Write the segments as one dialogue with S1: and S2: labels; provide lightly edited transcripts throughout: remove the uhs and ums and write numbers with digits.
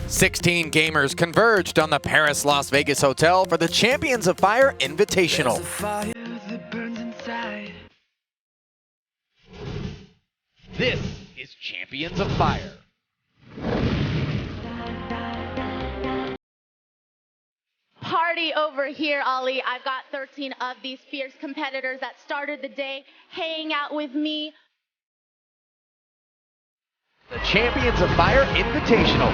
S1: 16 gamers converged on the Paris Las Vegas Hotel for the Champions of Fire Invitational. This is Champions of Fire.
S2: Party over here, Ollie. I've got 13 of these fierce competitors that started the day hanging out with me.
S1: The Champions of Fire Invitational.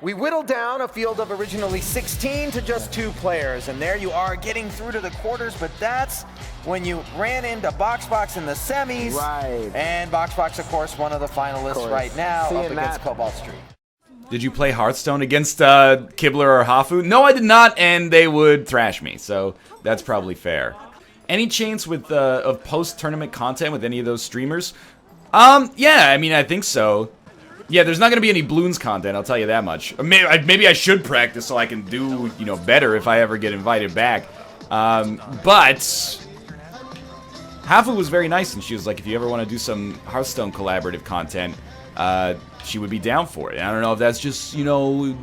S3: We whittled down a field of originally 16 to just 2 players, and there you are getting through to the quarters, but that's when you ran into BoxBox in the semis.
S4: Right.
S3: And BoxBox, of course, one of the finalists right now up against Cobalt Street.
S5: Did you play Hearthstone against Kibler or HAFU? No, I did not, and they would thrash me, so that's probably fair. Any chance with of post-tournament content with any of those streamers? Yeah, I mean, I think so. Yeah, there's not going to be any Bloons content, I'll tell you that much. Maybe I should practice so I can do, you know, better if I ever get invited back. But HAFU was very nice, and she was like, if you ever want to do some Hearthstone collaborative content, she would be down for it. And I don't know if that's just, you know,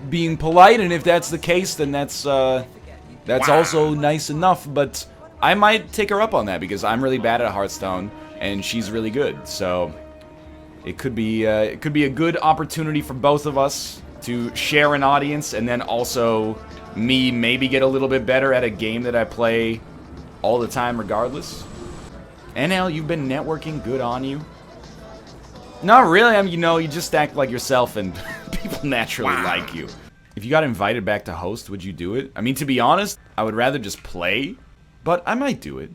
S5: being polite, and if that's the case, then that's also nice enough. But I might take her up on that because I'm really bad at Hearthstone, and she's really good. So it could be a good opportunity for both of us to share an audience, and then also me maybe get a little bit better at a game that I play all the time regardless. NL, you've been networking, good on you. Not really, I mean, you know, you just act like yourself and people naturally like you. If you got invited back to host, would you do it? I mean, to be honest, I would rather just play, but I might do it.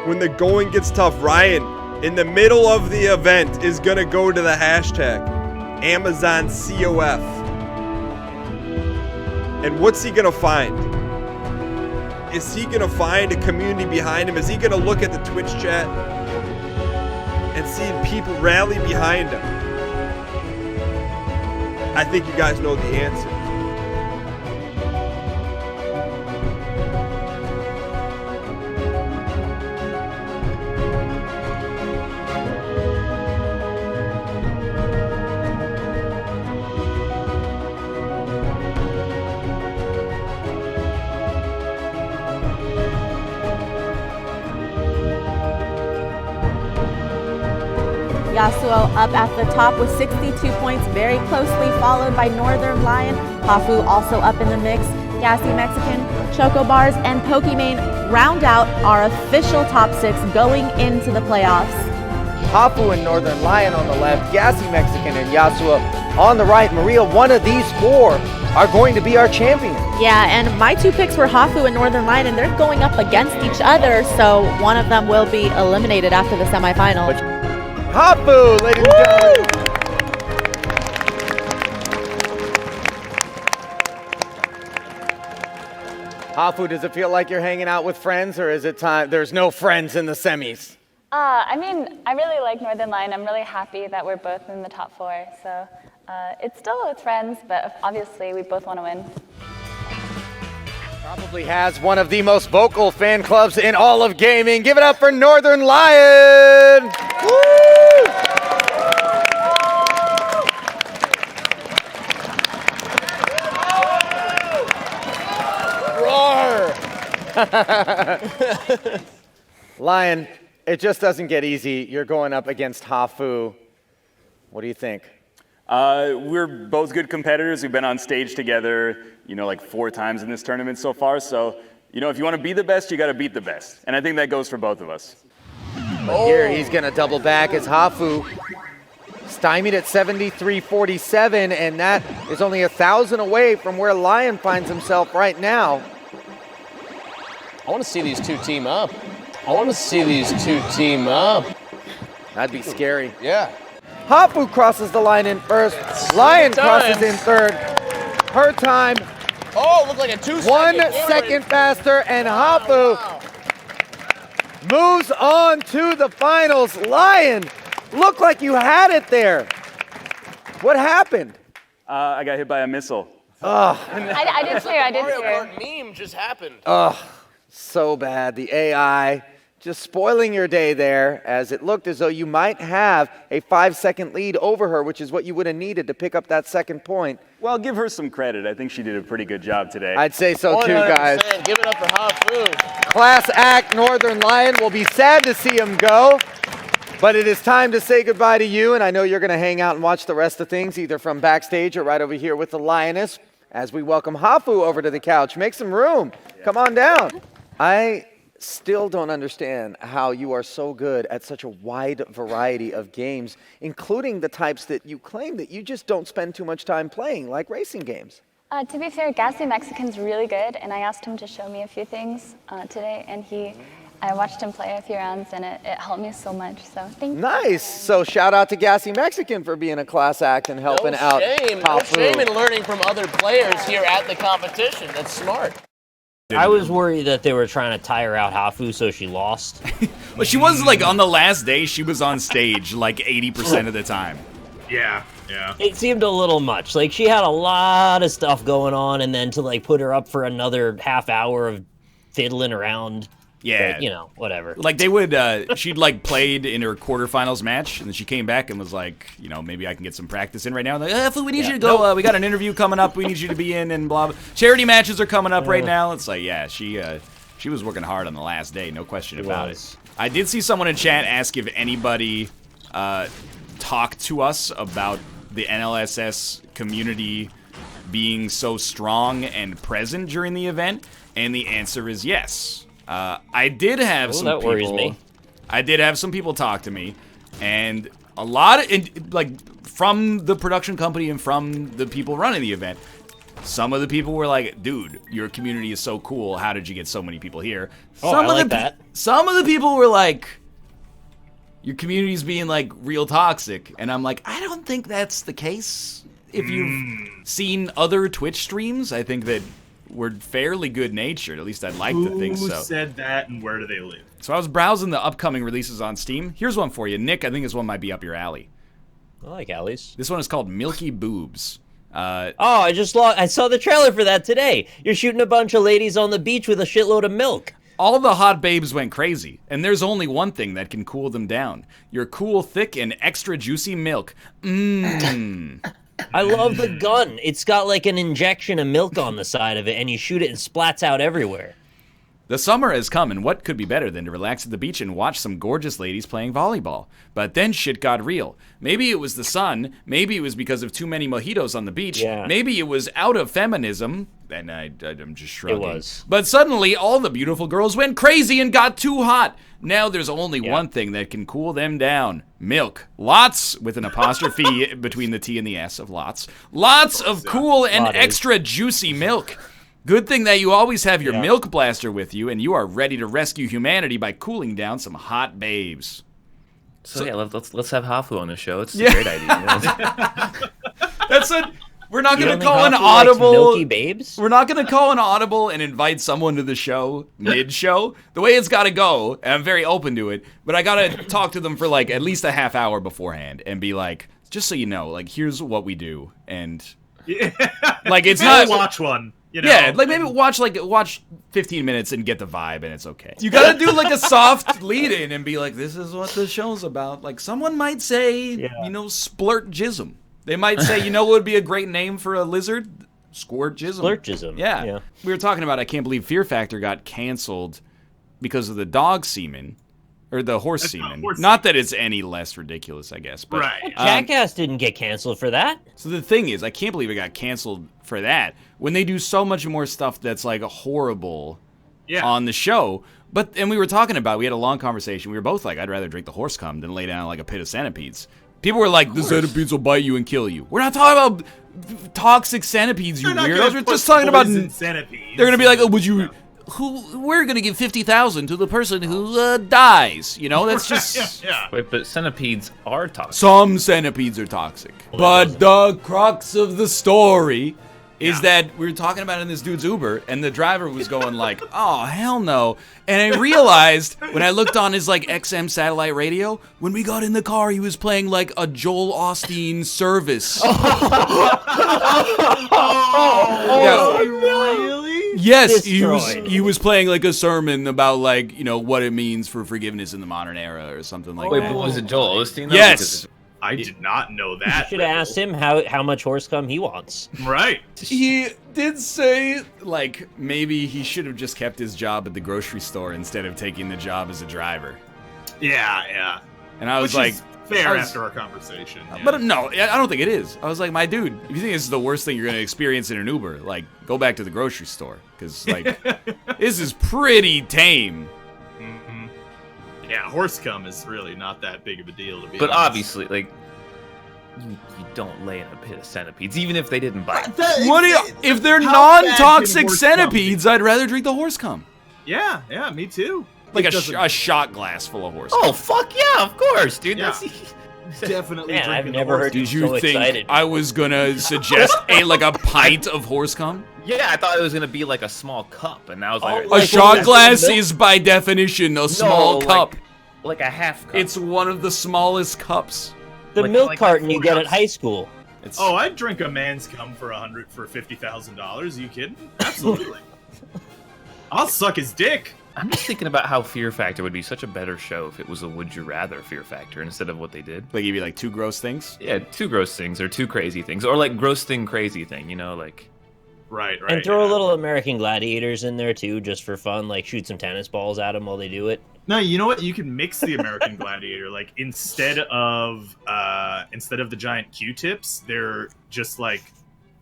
S6: When the going gets tough, Ryan, in the middle of the event, is going to go to the hashtag AmazonCOF. And what's he going to find? Is he going to find a community behind him? Is he going to look at the Twitch chat and see people rally behind him? I think you guys know the answer.
S7: Yasuo up at the top with 62 points, very closely followed by Northern Lion. HAFU also up in the mix. Gassy Mexican, Choco Bars, and Pokimane round out our official top 6 going into the playoffs.
S3: HAFU and Northern Lion on the left, Gassy Mexican and Yasuo on the right. Maria, one of these 4 are going to be our champion.
S7: Yeah, and my 2 picks were HAFU and Northern Lion, and they're going up against each other, so one of them will be eliminated after the semifinals.
S3: HAFU, ladies and gentlemen. HAFU, does it feel like you're hanging out with friends, or is it time there's no friends in the semis?
S8: I mean, I really like Northern Lion. I'm really happy that we're both in the top 4. So it's still with friends, but obviously we both want to win.
S3: Probably has one of the most vocal fan clubs in all of gaming. Give it up for Northern Lion! Woo! Roar! Lion, it just doesn't get easy. You're going up against HAFU. What do you think?
S9: We're both good competitors. We've been on stage together, you know, like 4 times in this tournament so far. So, you know, if you want to be the best, you got to beat the best. And I think that goes for both of us.
S3: But here he's going to double back as HAFU stymied at 73-47, and that is only 1,000 away from where Lion finds himself right now.
S4: I want to see these two team up. I want to see these two team up.
S3: That'd be scary.
S4: Yeah.
S3: HAFU crosses the line in first. Lion crosses in third. Her time,
S4: Oh, looked like a 2 second.
S3: 1 second faster, and HAFU moves on to the finals. Lion, looked like you had it there. What happened?
S9: I got hit by a missile.
S8: I did too. I did
S4: Mario
S8: too.
S4: Kart meme just happened.
S3: So bad. The AI just spoiling your day there, as it looked as though you might have a 5-second lead over her, which is what you would have needed to pick up that second point.
S9: Well, give her some credit. I think she did a pretty good job today.
S3: I'd say so too, guys.
S4: 100%. Give it up for HAFU.
S3: Class act Northern Lion will be sad to see him go, but it is time to say goodbye to you, and I know you're going to hang out and watch the rest of things, either from backstage or right over here with the Lioness, as we welcome HAFU over to the couch. Make some room. Come on down. I still don't understand how you are so good at such a wide variety of games, including the types that you claim that you just don't spend too much time playing, like racing games.
S8: To be fair, Gassy Mexican's really good, and I asked him to show me a few things today, and I watched him play a few rounds, and it helped me so much, so thank you.
S3: Nice. So shout out to Gassy Mexican for being a class act and helping out
S4: No
S3: HAFU.
S4: shame in learning from other players here at the competition. That's smart.
S10: I was worried that they were trying to tire out HAFU so she lost.
S5: Well, she was like on the last day, she was on stage like 80% of the time.
S11: Yeah.
S10: It seemed a little much. Like, she had a lot of stuff going on, and then to, like, put her up for another half hour of fiddling around.
S5: Yeah.
S10: But, you know, whatever.
S5: Like, they would, she'd, like, played in her quarterfinals match, and then she came back and was like, you know, maybe I can get some practice in right now. Like, we need you to go, we got an interview coming up, we need you to be in, and blah, blah. Charity matches are coming up right now. It's like, yeah, she was working hard on the last day, no question about it. I did see someone in chat ask if anybody talked to us about the NLSS community being so strong and present during the event, and the answer is yes. I did have some people. That worries me. I did have some people talk to me, and a lot of like from the production company and from the people running the event. Some of the people were like, "Dude, your community is so cool. How did you get so many people here?"
S10: I like that.
S5: Some of the people were like, your community's being like real toxic, and I'm like, I don't think that's the case. If you've seen other Twitch streams, I think that we're fairly good natured. At least I'd like to think so.
S11: Who said that, and where do they live?
S5: So I was browsing the upcoming releases on Steam. Here's one for you, Nick. I think this one might be up your alley.
S10: I like alleys.
S5: This one is called Milky Boobs.
S10: I saw the trailer for that today. You're shooting a bunch of ladies on the beach with a shitload of milk.
S5: All the hot babes went crazy, and there's only one thing that can cool them down. Your cool, thick, and extra juicy milk. Mmm.
S10: I love the gun. It's got like an injection of milk on the side of it, and you shoot it and splats out everywhere.
S5: The summer has come, and what could be better than to relax at the beach and watch some gorgeous ladies playing volleyball? But then shit got real. Maybe it was the sun, maybe it was because of too many mojitos on the beach, maybe it was out of feminism, and I'm just shrugging.
S10: It was.
S5: But suddenly, all the beautiful girls went crazy and got too hot. Now there's only one thing that can cool them down. Milk. Lots, with an apostrophe between the T and the S of lots. Lots of cool and extra juicy milk. Good thing that you always have your milk blaster with you, and you are ready to rescue humanity by cooling down some hot babes.
S12: So yeah, let's have HAFU on the show. It's a great idea.
S5: That's a. We're not going to call an audible.
S10: Milky babes?
S5: We're not going to call an audible and invite someone to the show mid-show. The way it's got to go, and I'm very open to it, but I got to talk to them for like at least a half hour beforehand and be like, just so you know, like here's what we do, and like it's not
S11: watch one. You know,
S5: yeah, like maybe watch 15 minutes and get the vibe, and it's okay. You gotta do like a soft lead-in and be like, "This is what the show's about." Like someone might say, you know, splurtjism. They might say, you know, what would be a great name for a lizard? Squirtjism.
S10: Splurtjism.
S5: Yeah. We were talking about. I can't believe Fear Factor got canceled because of the dog semen. Or the horse semen. Not that it's any less ridiculous, I guess. But,
S11: right.
S10: Jackass didn't get canceled for that.
S5: So the thing is, I can't believe it got canceled for that. When they do so much more stuff that's like horrible on the show. And we were talking about, we had a long conversation. We were both like, I'd rather drink the horse cum than lay down like a pit of centipedes. People were like, the centipedes will bite you and kill you. We're not talking about toxic centipedes, you weirdos. We're just talking about
S11: centipedes.
S5: They're going to be like, oh, would you we're gonna give 50,000 to the person who dies. You know, that's just.
S12: Wait, but centipedes are toxic.
S5: Some centipedes are toxic, but the crux of the story is that we were talking about it in this dude's Uber, and the driver was going like, "Oh hell no!" And I realized when I looked on his like XM satellite radio, when we got in the car, he was playing like a Joel Osteen service.
S11: Really?
S5: Yes, he was playing like a sermon about like, you know, what it means for forgiveness in the modern era or something like
S12: Wait,
S5: that.
S12: but was it Joel Osteen? Though?
S5: Yes.
S11: I did not know
S10: You
S11: that.
S10: should have asked him how much horse cum he wants.
S11: Right.
S5: He did say, like, maybe he should have just kept his job at the grocery store instead of taking the job as a driver.
S11: Yeah.
S5: And I was
S11: Which
S5: like...
S11: is fair after our conversation. Yeah.
S5: But no, I don't think it is. I was like, my dude, if you think this is the worst thing you're going to experience in an Uber, like, go back to the grocery store. Because, like, this is pretty tame.
S11: Yeah, horse cum is really not that big of a deal to be
S12: But
S11: honest.
S12: obviously, like, you don't lay in a pit of centipedes, even if they didn't bite.
S5: What do you... If they're
S11: How bad can
S5: non-toxic
S11: horse cum
S5: centipedes, I'd rather drink the horse cum.
S11: Yeah, me too.
S5: Like
S11: It
S5: a
S11: doesn't-
S5: shot glass full of horse.
S12: Oh, fuck yeah, of course, dude.
S11: Yeah.
S12: That's
S11: Definitely
S10: Man, I've
S11: drinking the
S10: never
S11: horse
S10: heard
S11: cum.
S5: Did you
S10: so
S5: think
S10: excited.
S5: I was gonna suggest a pint of horse cum?
S12: Yeah, I thought it was gonna be like a small cup, and I was like,
S10: Oh,
S5: A
S10: Like,
S5: shot
S10: that's
S5: glass
S10: milk?
S5: is by definition a small cup.
S12: like a half cup.
S5: It's one of the smallest cups.
S10: The
S12: like-
S10: milk
S12: like
S10: carton you
S11: 4
S10: get at
S11: ounce.
S10: high school.
S5: It's,
S11: Oh, I'd drink a man's cum for $50,000. You kidding? Absolutely. I'll suck his dick.
S12: I'm just thinking about how Fear Factor would be such a better show if it was a Would You Rather Fear Factor instead of what they did.
S5: they give you like 2 gross things.
S12: Yeah, 2 gross things or 2 crazy things, or like gross thing, crazy thing. You know, like.
S11: Right.
S10: And throw a little American Gladiators in there too, just for fun. Like shoot some tennis balls at them while they do it.
S11: No, you know what? You can mix the American Gladiator. Like instead of the giant Q-tips, they're just like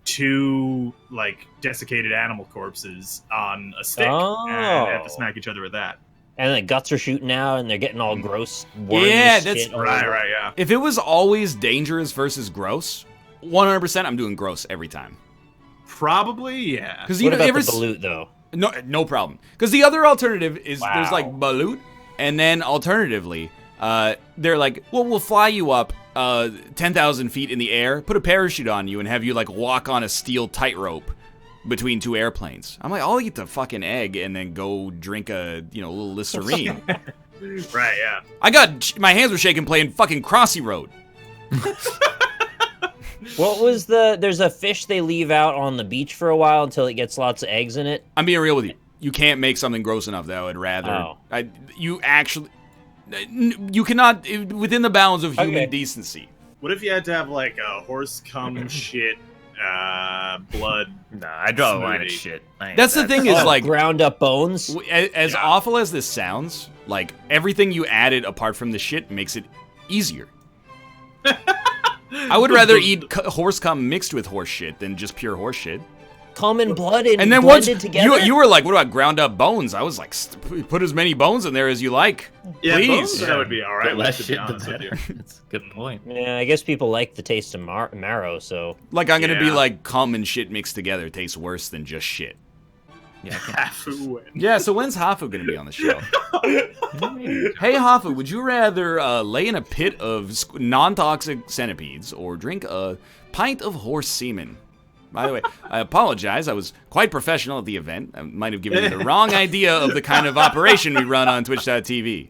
S11: 2 like desiccated animal corpses on a stick, and they have to smack each other with that.
S10: And the guts are shooting out, and they're getting all gross. Wormy
S5: Yeah, that's
S10: shit all over.
S11: Right. Yeah.
S5: If it was always dangerous versus gross, 100% I'm doing gross every time.
S11: Probably, yeah.
S5: Because
S10: What about the balut though?
S5: No problem. Because the other alternative is there's
S10: Wow.
S5: like balut, and then alternatively, they're like, well, we'll fly you up 10,000 feet in the air, put a parachute on you, and have you like walk on a steel tightrope between 2 airplanes. I'm like, I'll eat the fucking egg and then go drink a little Listerine.
S11: Right, yeah.
S5: My hands were shaking playing fucking Crossy Road.
S10: What was there's a fish they leave out on the beach for a while until it gets lots of eggs in it.
S5: I'm being real with you. You can't make something gross enough that I would rather.
S10: Oh.
S5: You cannot, within the bounds of human
S10: Okay.
S5: decency.
S11: What if you had to have like a horse cum shit blood?
S12: Nah, I draw the line at
S11: smoothie?
S12: shit.
S5: That's the thing is like,
S10: ground up bones.
S5: as awful as this sounds, like everything you added apart from the shit makes it easier. I would rather eat horse cum mixed with horse shit than just pure horse shit.
S10: Cum and blood and
S5: then once
S10: blended together.
S5: you were like, what about ground up bones? I was like, put as many bones in there as you like.
S11: Yeah,
S5: Please.
S11: bones, that would be all right.
S12: The less
S11: to be
S12: shit, the
S11: honest with
S12: better.
S11: you.
S12: That's a good point.
S10: Yeah, I guess people like the taste of marrow, so.
S5: Like I'm gonna be
S11: Yeah.
S5: like cum and shit mixed together tastes worse than just shit.
S12: Yeah, I can-
S11: HAFU win.
S5: Yeah, so when's HAFU gonna be on the show? Hey HAFU, would you rather lay in a pit of non-toxic centipedes or drink a pint of horse semen? By the way, I apologize. I was quite professional at the event. I might have given you the wrong idea of the kind of operation we run on Twitch.tv.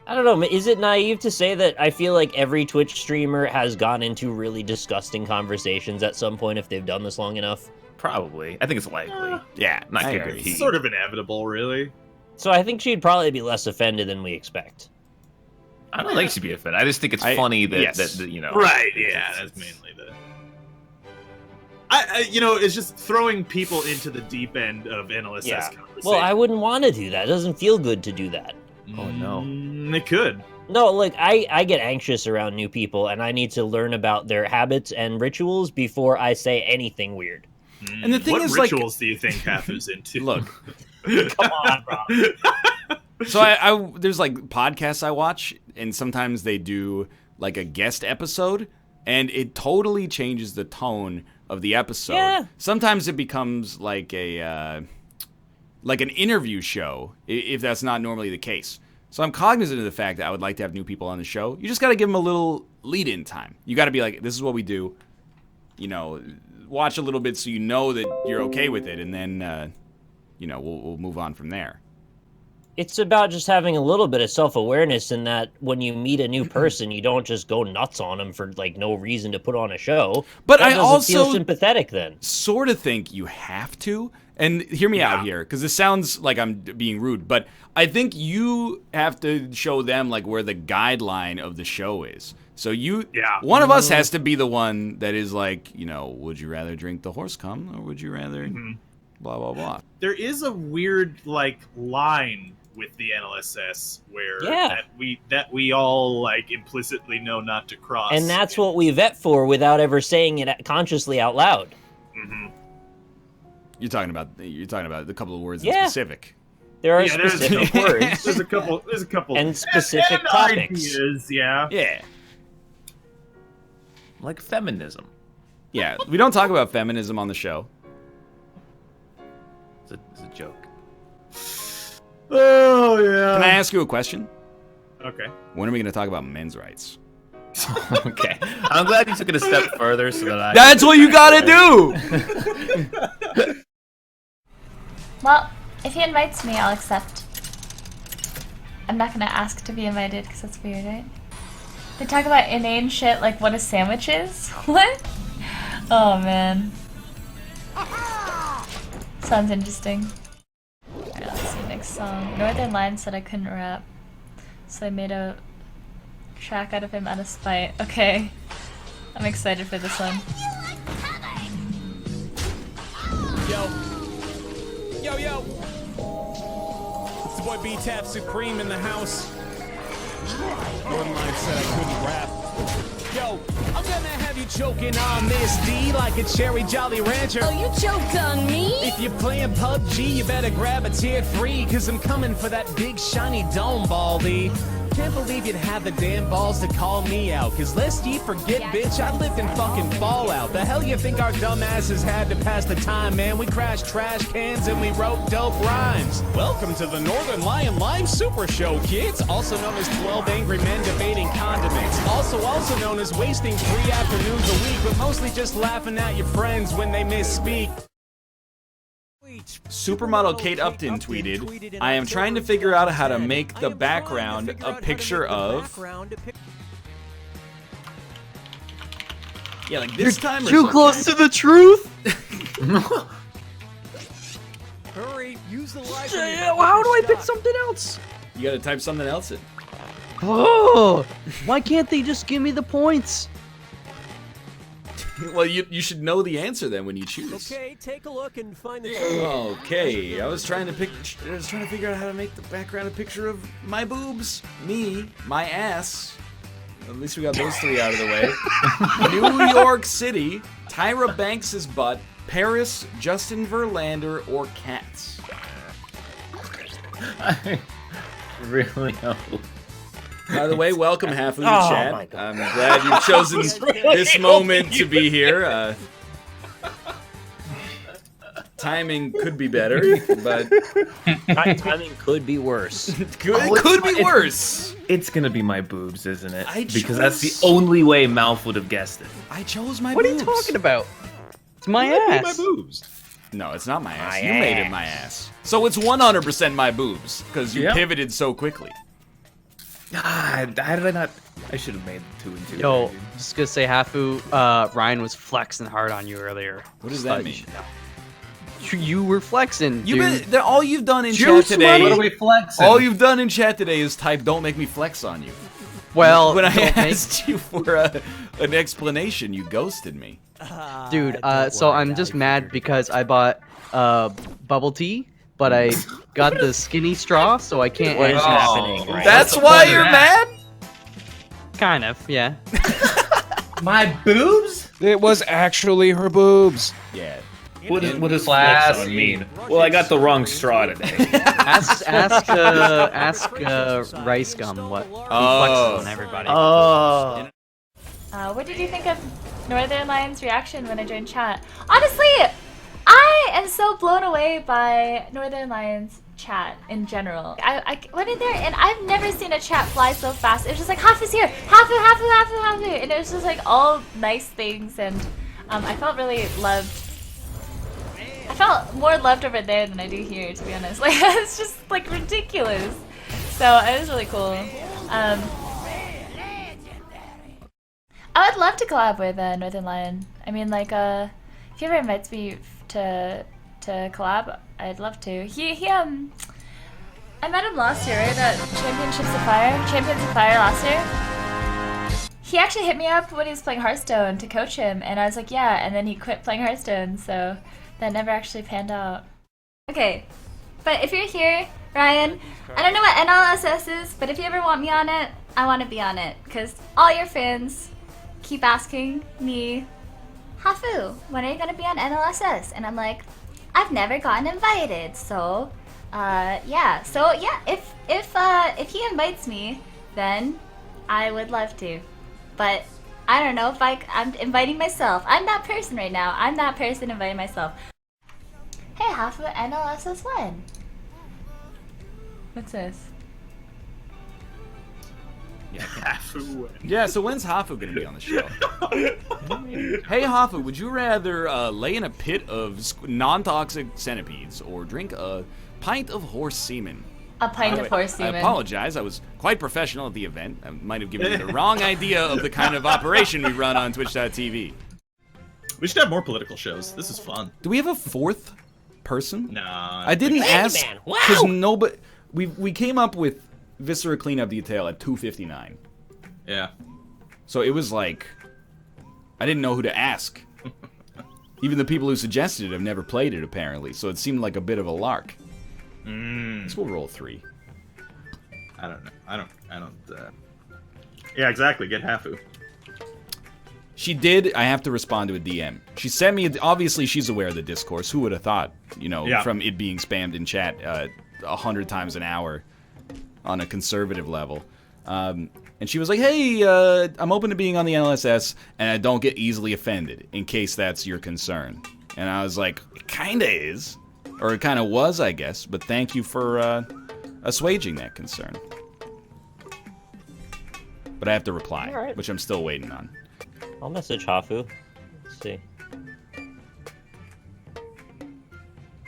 S10: I don't know, is it naive to say that I feel like every Twitch streamer has gone into really disgusting conversations at some point if they've done this long enough?
S12: Probably. I think it's likely.
S5: Yeah,
S12: Not
S5: I agree.
S12: guaranteed.
S11: It's sort of inevitable, really.
S10: So I think she'd probably be less offended than we expect.
S12: I don't think she'd be offended. I just think it's funny that,
S5: yes.
S12: that you know.
S11: Right, yeah, that's mainly the... it's just throwing people into the deep end of NLSS
S10: Yeah.
S11: conversation.
S10: Well, I wouldn't want to do that. It doesn't feel good to do that.
S12: Oh, no.
S11: It could.
S10: No, like, I get anxious around new people, and I need to learn about their habits and rituals before I say anything weird.
S5: And the thing
S11: what
S5: is,
S11: rituals do you think HAFU's into?
S5: Look,
S10: Come on, bro.
S5: so I there's like podcasts I watch, and sometimes they do like a guest episode, and it totally changes the tone of the episode.
S10: Yeah.
S5: Sometimes it becomes like a like an interview show if that's not normally the case. So I'm cognizant of the fact that I would like to have new people on the show. You just got to give them a little lead-in time. You got to be like, this is what we do. You know, watch a little bit so you know that you're okay with it, and then, you know, we'll move on from there.
S10: It's about just having a little bit of self-awareness in that when you meet a new person, you don't just go nuts on them for, like, no reason to put on a show.
S5: But
S10: that
S5: I also
S10: feel sympathetic then.
S5: Sort of think you have to. And hear me out here, because this sounds like I'm being rude, but I think you have to show them, like, where the guideline of the show is. So one of us has to be the one that is like, you know, would you rather drink the horse cum, or would you rather blah, blah, blah.
S11: There is a weird, like, line with the NLSS where that we all, like, implicitly know not to cross.
S10: And that's what we vet for without ever saying it consciously out loud.
S5: You're talking about the couple of words in specific.
S10: There are specific words.
S11: There's a couple
S10: and specific topics.
S11: Ideas, yeah.
S12: Like feminism.
S5: Yeah, we don't talk about feminism on the show.
S12: It's a joke.
S11: Oh, yeah.
S5: Can I ask you a question?
S11: Okay.
S5: When are we going to talk about men's rights?
S12: Okay. I'm glad you took it a step further so that I...
S5: That's what you gotta do!
S8: Well, if he invites me, I'll accept. I'm not gonna ask to be invited because that's weird, right? They talk about inane shit like what a sandwich is? What? Oh, man. Sounds interesting. Alright, let's see, next song. Northern Lion said I couldn't rap, so I made a track out of him out of spite. Okay. I'm excited for this one.
S13: Yo. It's the boy B-Tap Supreme in the house. Northern Lion said I couldn't rap. Yo, I'm gonna have you choking on this D like a cherry Jolly Rancher.
S14: Oh, you choked on me?
S13: If you're playing PUBG, you better grab a tier 3, cause I'm coming for that big shiny dome ball, D. Can't believe you'd have the damn balls to call me out, cause lest ye forget, bitch, I lived in fucking Fallout. The hell you think our dumbasses had to pass the time, man? We crashed trash cans and we wrote dope rhymes. Welcome to the Northern Lion Lime Super Show, kids. Also known as 12 Angry Men Debating Condiments. Also known as wasting 3 afternoons a week, but mostly just laughing at your friends when they misspeak.
S5: Supermodel Kate Upton tweeted, I am trying to figure out how to make the background a picture of... Yeah, like this time or
S15: too
S5: something.
S15: close to the truth?
S13: Hurry, use the light.
S15: How do I pick something else?
S5: You gotta type something else in.
S15: Oh, why can't they just give me the points?
S5: Well, you should know the answer then when you choose.
S13: Okay, take a look and find the...
S5: Okay, I was trying to figure out how to make the background a picture of my boobs, me, my ass. At least we got those 3 out of the way. New York City, Tyra Banks' butt, Paris, Justin Verlander, or cats.
S12: I really hope.
S5: By the way, welcome HAFU chat. I'm glad you've chosen this moment to be here. Timing could be better, but
S10: timing could be worse.
S5: could be worse.
S12: It's gonna be my boobs, isn't it? Because that's the only way Malf would have guessed it.
S5: I chose my
S15: What
S5: boobs.
S15: are you talking about? It's my ass.
S12: My boobs.
S5: No, it's not my ass. You made it my ass. So it's 100% my boobs, because you pivoted so quickly.
S12: How did I not? I should have made 2 and 2.
S15: Yo, just gonna say, HAFU, Ryan was flexing hard on you earlier.
S5: What does that mean?
S15: You were flexing, dude.
S5: All you've done in chat today.
S12: What are we flexing?
S5: All you've done in chat today is type "Don't make me flex on you."
S15: Well,
S5: when I asked you for an explanation, you ghosted me.
S15: Dude, so I'm just mad because I bought bubble tea, but I got the skinny straw, so I can't.
S10: What is happening? Right?
S5: That's why you're mad?
S15: Kind of, yeah.
S12: My boobs?
S16: It was actually her boobs.
S5: Yeah.
S12: What does flex on mean? Well, I got the wrong straw today.
S15: ask Rice Gum what he flexes on everybody.
S8: Oh. What did you think of Northern Lion's reaction when I joined chat? Honestly, I am I'm so blown away by Northern Lions chat in general. I went in there and I've never seen a chat fly so fast. It was just like, HAFU's here! HAFU, HAFU, HAFU, HAFU! And it was just like all nice things, and I felt really loved. I felt more loved over there than I do here, to be honest. Like, it's just like ridiculous. So it was really cool. I would love to collab with Northern Lion. I mean, like, if he ever invites me to collab, I'd love to. I met him last year, right, at Champions of Fire last year. He actually hit me up when he was playing Hearthstone to coach him, and I was like, yeah, and then he quit playing Hearthstone, so that never actually panned out. Okay, but if you're here, Ryan, I don't know what NLSS is, but if you ever want me on it, I want to be on it, because all your fans keep asking me, HAFU, when are you going to be on NLSS? And I'm like, I've never gotten invited, so yeah. So yeah, if he invites me, then I would love to. But I don't know if I'm inviting myself. I'm that person right now. I'm that person inviting myself. Hey, HAFU, NLSS when? What's this?
S5: Yeah, so when's HAFU gonna be on the show? Hey HAFU, would you rather lay in a pit of non-toxic centipedes or drink a pint of horse semen?
S8: A pint of horse semen.
S5: I apologize, I was quite professional at the event. I might have given you the wrong idea of the kind of operation we run on Twitch.tv.
S11: We should have more political shows. This is fun.
S5: Do we have a fourth person?
S11: Nah.
S5: I didn't ask because
S10: Wow.
S5: nobody. We came up with Viscera cleanup detail at 2:59.
S11: Yeah.
S5: So it was like, I didn't know who to ask. Even the people who suggested it have never played it, apparently. So it seemed like a bit of a lark. This will roll 3.
S11: I don't know. I don't. Yeah, exactly. Get HAFU.
S5: She did. I have to respond to a DM. She sent me. Obviously, she's aware of the discourse. Who would have thought? You know,
S11: Yeah.
S5: from it being spammed in chat 100 times an hour on a conservative level. And she was like, hey, I'm open to being on the NLSS, and I don't get easily offended, in case that's your concern. And I was like, it kinda is. Or it kinda was, I guess, but thank you for assuaging that concern. But I have to reply,
S10: All right.
S5: which I'm still waiting on.
S10: I'll message HAFU. Let's see.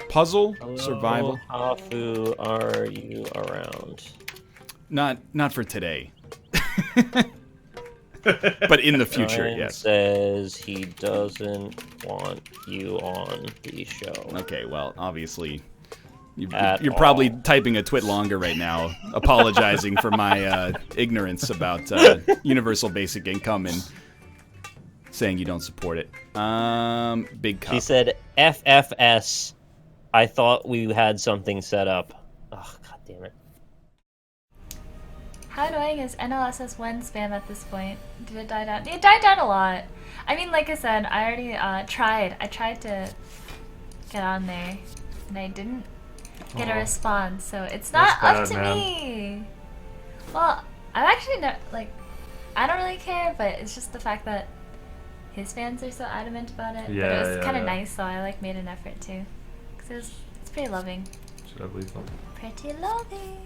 S5: Puzzle?
S10: Hello,
S5: Survival?
S10: HAFU, are you around?
S5: Not for today. But in the future,
S10: Ryan
S5: yes.
S10: Says he doesn't want you on the show.
S5: Okay, well, obviously,
S10: At
S5: you're probably
S10: all.
S5: typing a twit longer right now, apologizing for my ignorance about universal basic income and saying you don't support it. Big cup.
S10: He said, FFS, I thought we had something set up. Oh, god damn it.
S8: How annoying is NLSS when spam at this point? Did it die down? It died down a lot. I mean, like I said, I already tried. I tried to get on there, and I didn't get a response, so it's not up to me. Well, I'm actually not, like, I don't really care, but it's just the fact that his fans are so adamant about it.
S14: Yeah,
S8: but it was kind of
S14: yeah.
S8: nice, so I, like, made an effort too. Because it's pretty loving.
S14: Should I believe them?
S8: Pretty loving.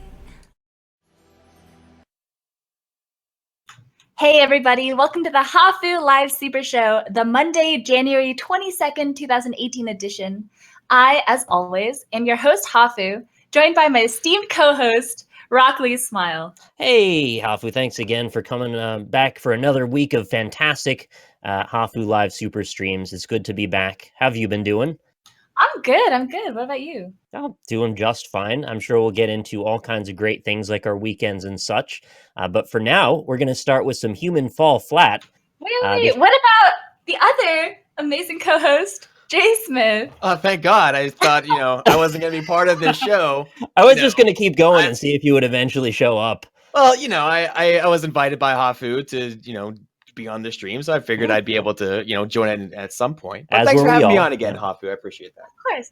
S8: Hey everybody, welcome to the HAFU Live Super Show, the Monday, January 22nd, 2018 edition. I, as always, am your host HAFU, joined by my esteemed co-host, Rockley Smile.
S10: Hey, HAFU, thanks again for coming back for another week of fantastic HAFU Live Super Streams. It's good to be back. How have you been doing?
S8: I'm good. What about you?
S10: I'm doing just fine. I'm sure we'll get into all kinds of great things like our weekends and such. But for now, we're going to start with some Human Fall Flat.
S8: Wait, what about the other amazing co-host, Jay Smith?
S17: Oh, thank God. I thought, I wasn't going to be part of this show.
S10: I was just going to keep going and see if you would eventually show up.
S17: Well, I was invited by HAFU to, be on the stream, so I figured I'd be able to, join in at some point. But
S10: As
S17: thanks
S10: were
S17: for
S10: we
S17: having me
S10: all.
S17: on again, HAFU. I appreciate that.
S8: Of course.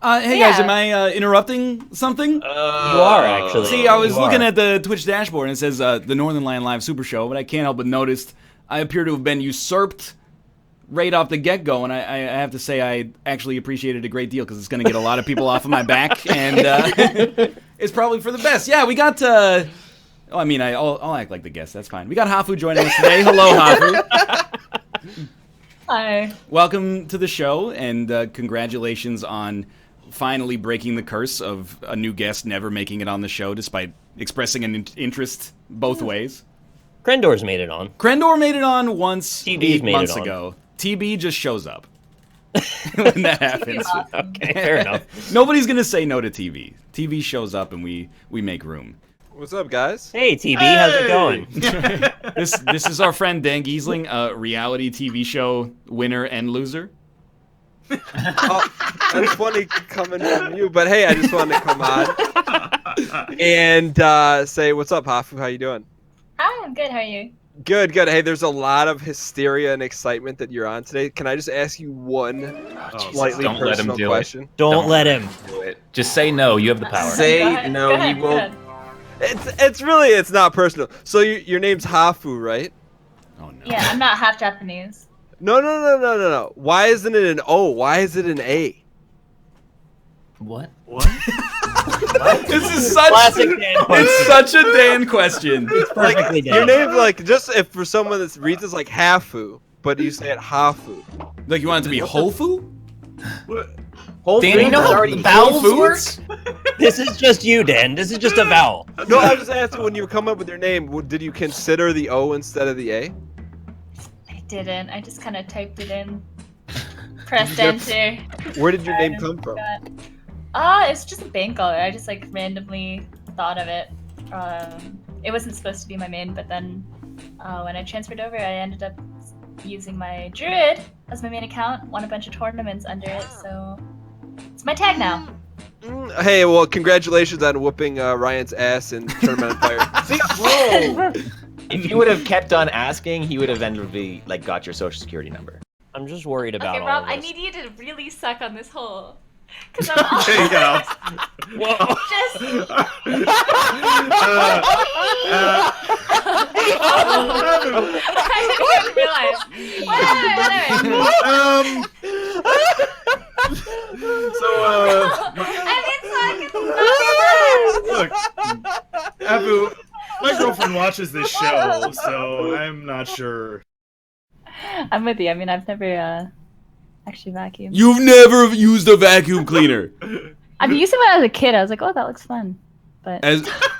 S5: Hey guys, am I interrupting something?
S10: You are, actually.
S5: See, I was
S10: You
S5: looking
S10: are.
S5: at the Twitch dashboard and it says the Northern Lion Live Super Show, but I can't help but notice I appear to have been usurped right off the get-go, and I have to say I actually appreciate it a great deal because it's going to get a lot of people off of my back, and it's probably for the best. Yeah, we got I'll act like the guest. That's fine. We got HAFU joining us today. Hello, HAFU.
S8: Hi.
S5: Welcome to the show, and congratulations on finally breaking the curse of a new guest never making it on the show despite expressing an interest both ways.
S10: Krendor's made it on.
S5: Krendor made it on once
S10: TB's
S5: 8
S10: made
S5: months
S10: it on.
S5: ago. TB just shows up when that happens.
S10: Okay, fair enough.
S5: Nobody's going to say no to TV. TV shows up and we make room.
S6: What's up, guys?
S10: Hey, TB, how's it going?
S5: This is our friend Dan Giesling, a reality TV show winner and loser.
S6: Oh, that's funny coming from you, but hey, I just wanted to come on and say what's up, HAFU. How you doing?
S8: Hi, I'm good. How are you?
S6: Good, good. Hey, there's a lot of hysteria and excitement that you're on today. Can I just ask you one slightly
S12: Don't let him
S6: personal
S12: do
S6: question?
S12: it.
S10: Don't let him.
S12: do it. Just say no. You have the power.
S17: Say no, he will.
S6: It's not personal. So your name's HAFU, right?
S5: Oh no.
S8: Yeah, I'm not half Japanese.
S6: No. Why isn't it an O? Why is it an A?
S17: What?
S5: This is such
S10: Classic Dan question.
S5: It's such a Dan question.
S10: Perfectly Dan.
S6: Your name's like just if for someone that reads it's like HAFU, but you say it HAFU.
S5: Like you want it to be Hofu?
S17: Whole
S12: Dan, you know how vowels work?
S10: This is just you, Dan. This is just a vowel.
S6: No, I was just asking when you come up with your name, did you consider the O instead of the A?
S8: I didn't. I just kind of typed it in. Pressed enter.
S6: Where did your name come from?
S8: It's just a bank color. I just like randomly thought of it. It wasn't supposed to be my main, but then when I transferred over, I ended up using my Druid as my main account. Won a bunch of tournaments under it, so it's my tag now.
S6: Hey, well, congratulations on whooping Ryan's ass in Tournament of Fire.
S17: See, whoa! If you would have kept on asking, he would have then like got your social security number.
S10: I'm just worried about
S8: Okay,
S10: all
S8: Rob,
S10: of
S8: I
S10: this.
S8: need you to really suck on this hole. Cause I'm
S11: There you go.
S8: Whoa. I didn't even realize.
S11: Look, Abu, my girlfriend watches this show, so I'm not sure.
S8: I'm with you. I mean, I've never actually vacuumed.
S5: You've never used a vacuum cleaner.
S8: I've used it when I was a kid. I was like, oh, that looks fun. But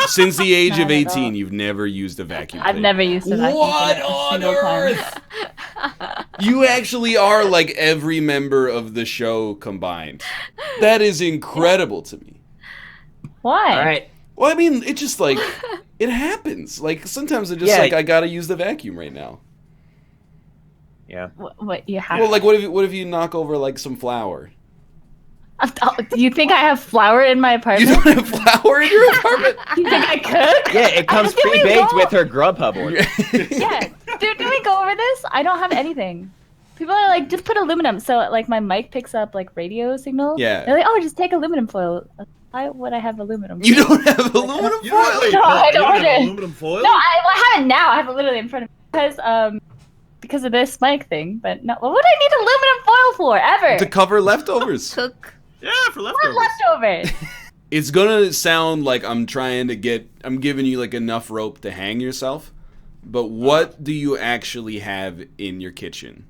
S5: Since the age
S8: Not
S5: of
S8: at
S5: 18,
S8: all.
S5: you've never used a vacuum
S8: I've
S5: cleaner.
S8: never used a vacuum
S5: What
S8: cleaner a
S5: on
S8: single
S5: earth?
S8: time.
S5: You actually are like every member of the show combined. That is incredible to me.
S8: Why?
S17: All right.
S5: Well, I mean, it just like, it happens. Like, sometimes it's just
S17: Yeah.
S5: like, I gotta use the vacuum right now.
S17: Yeah.
S8: What you have?
S5: Well, like, what if you knock over, like, some flour?
S8: Do you think I have flour in my apartment?
S5: You don't have flour in your apartment?
S8: You think I cook?
S17: Yeah, it comes
S8: Can we
S17: pre-baked
S8: go?
S17: with her Grubhub order.
S8: Yeah. Dude, can we go over this? I don't have anything. People are like, just put aluminum. So, like, my mic picks up, like, radio signal.
S5: Yeah.
S8: They're like, oh, just take aluminum foil. Why would I have aluminum foil?
S5: You don't have aluminum
S11: You don't
S5: foil?
S11: have,
S8: No, I don't
S11: you
S8: want
S11: have
S8: it.
S11: aluminum foil?
S8: No, I have it now. I have it literally in front of me. Because of this mic thing. But no, what would I need aluminum foil for, ever?
S5: To cover leftovers.
S8: Cook.
S11: Yeah, for
S8: What
S11: leftovers.
S8: leftovers?
S5: It's gonna sound like I'm giving you, like, enough rope to hang yourself. But what do you actually have in your kitchen?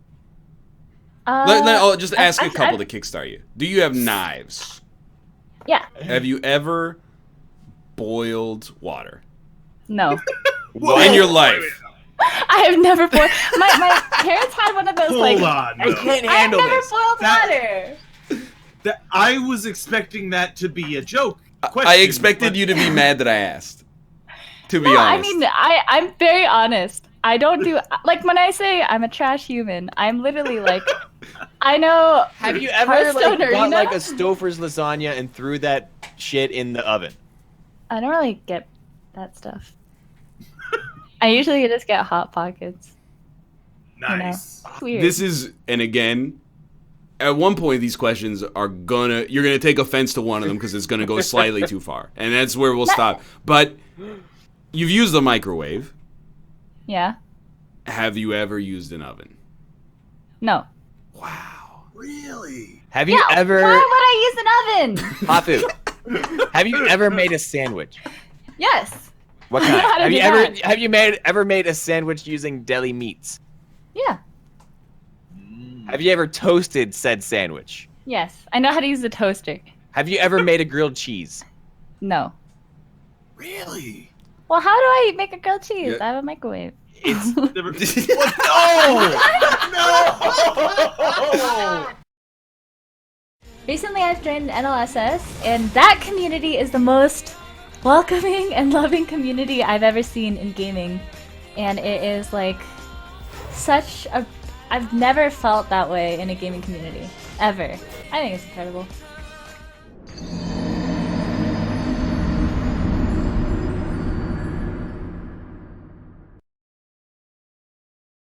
S5: I'll just ask a couple to kickstart you. Do you have knives?
S8: Yeah.
S5: Have you ever boiled water?
S8: No.
S5: In your life?
S8: I have never boiled. My parents had one of those
S11: Hold
S8: like.
S11: on. No.
S17: I can't
S8: I've
S17: handle
S8: never
S17: this.
S8: boiled water.
S11: I was expecting that to be a joke question.
S5: I expected you to be mad that I asked. To be
S8: No,
S5: honest.
S8: I mean, I'm very honest. I don't do like when I say I'm a trash human. I'm literally like, I know.
S17: Have you ever
S8: Hearthstone
S17: like got
S8: Arena?
S17: like a Stouffer's lasagna and threw that shit in the oven?
S8: I don't really get that stuff. I usually just get Hot Pockets.
S11: Nice.
S8: You know? Weird.
S5: This is, and again, at one point these questions are you're gonna take offense to one of them because it's gonna go slightly too far, and that's where we'll stop. But you've used the microwave.
S8: Yeah.
S5: Have you ever used an oven?
S8: No.
S17: Really? Have you
S8: Yeah,
S17: ever...
S8: Why would I use an oven?
S17: Hafu, have you ever made a sandwich?
S8: Yes.
S17: What
S8: I know
S17: kind?
S8: how to
S17: Have
S8: do
S17: you
S8: that.
S17: ever made a sandwich using deli meats?
S8: Yeah.
S17: Have you ever toasted said sandwich?
S8: Yes. I know how to use the toaster.
S17: Have you ever made a grilled cheese?
S8: No.
S17: Really?
S8: Well, how do I make a grilled cheese?
S17: Yeah.
S8: I have a microwave.
S17: It's
S6: No!
S8: Recently, I've joined NLSS, and that community is the most welcoming and loving community I've ever seen in gaming. And it is like such a... I've never felt that way in a gaming community. Ever. I think it's incredible.